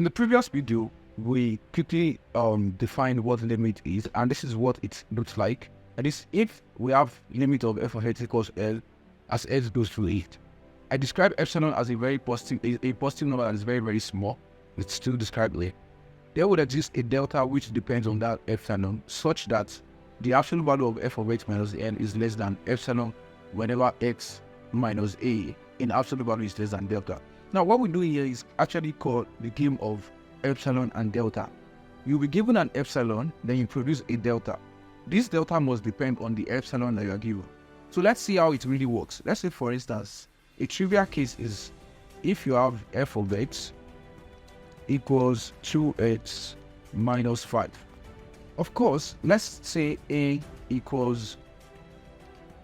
In the previous video, we quickly defined what limit is, and this is what it looks like. And it's if we have limit of f of x equals L as x goes to 8. I describe epsilon as a positive number that is very, very small. It's still described here. There would exist a delta which depends on that epsilon, such that the absolute value of f of x minus n is less than epsilon whenever x minus a in absolute value is less than delta. Now, what we do here is actually called the game of epsilon and delta. You'll be given an epsilon, then you produce a delta. This delta must depend on the epsilon that you are given. So let's see how it really works. Let's say, for instance, a trivial case is if you have f of x equals 2x minus 5. Of course, let's say a equals,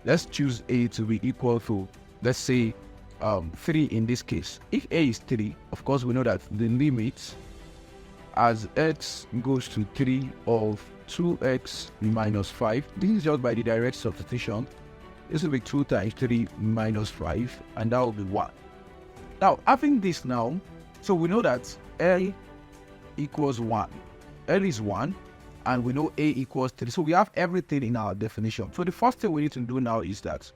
let's choose a to be equal to, let's say, 3 in this case. If a is 3, of course, we know that the limit as x goes to 3 of 2x minus 5, this is just by the direct substitution. This will be 2 times 3 minus 5, and that will be 1. Now, having this now, so we know that L equals 1. L is 1, and we know A equals 3. So we have everything in our definition. So the first thing we need to do now is that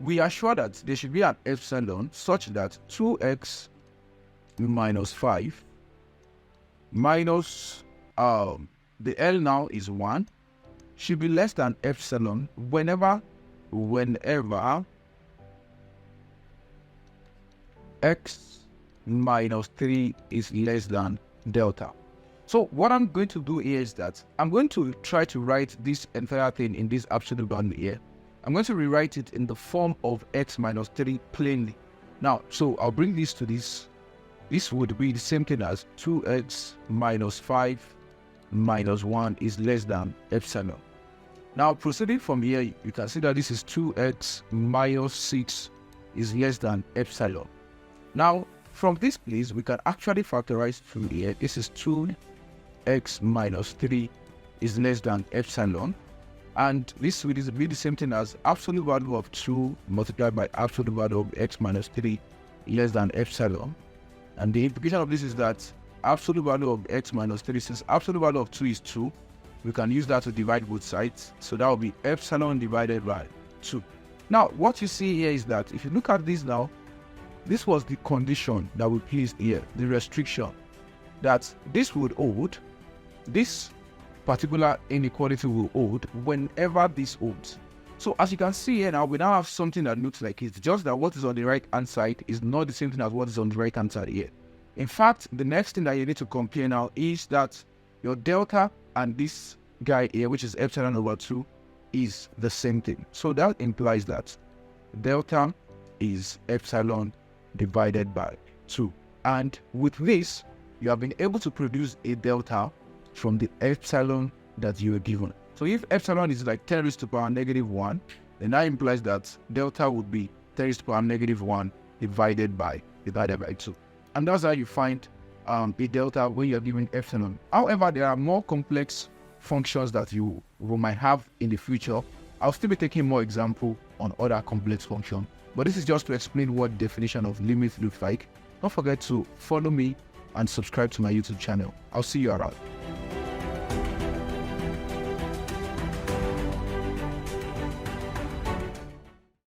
we are sure that there should be an epsilon such that 2x minus 5 minus the L now is 1 should be less than epsilon whenever x minus 3 is less than delta. So what I'm going to do here is that I'm going to try to write this entire thing in this absolute value here. I'm going to rewrite it in the form of x minus 3 plainly. Now, so I'll bring this to this. This would be the same thing as 2x minus 5 minus 1 is less than epsilon. Now, proceeding from here, you can see that this is 2x minus 6 is less than epsilon. Now, from this place, we can actually factorize through here. This is 2x minus 3 is less than epsilon. And this will be the same thing as absolute value of 2 multiplied by absolute value of x minus 3 less than epsilon. And the implication of this is that absolute value of x minus 3, since absolute value of 2 is 2, we can use that to divide both sides. So that will be epsilon divided by 2. Now, what you see here is that if you look at this now, this was the condition that we placed here, the restriction, that this would hold, this particular inequality will hold whenever this holds. So as you can see here now, we now have something that looks like it's just that what is on the right hand side is not the same thing as what is on the right hand side here. In fact, the next thing that you need to compare now is that your delta and this guy here, which is epsilon over 2, is the same thing. So that implies that delta is epsilon divided by 2. And with this, you have been able to produce a delta from the epsilon that you were given. So if epsilon is like 10 raised to the power negative 1, then that implies that delta would be 10 raised to the power negative 1 divided by 2. And that's how you find a delta when you're given epsilon. However, there are more complex functions that you might have in the future. I'll still be taking more example on other complex functions, but this is just to explain what definition of limit looks like. Don't forget to follow me and subscribe to my YouTube channel. I'll see you around.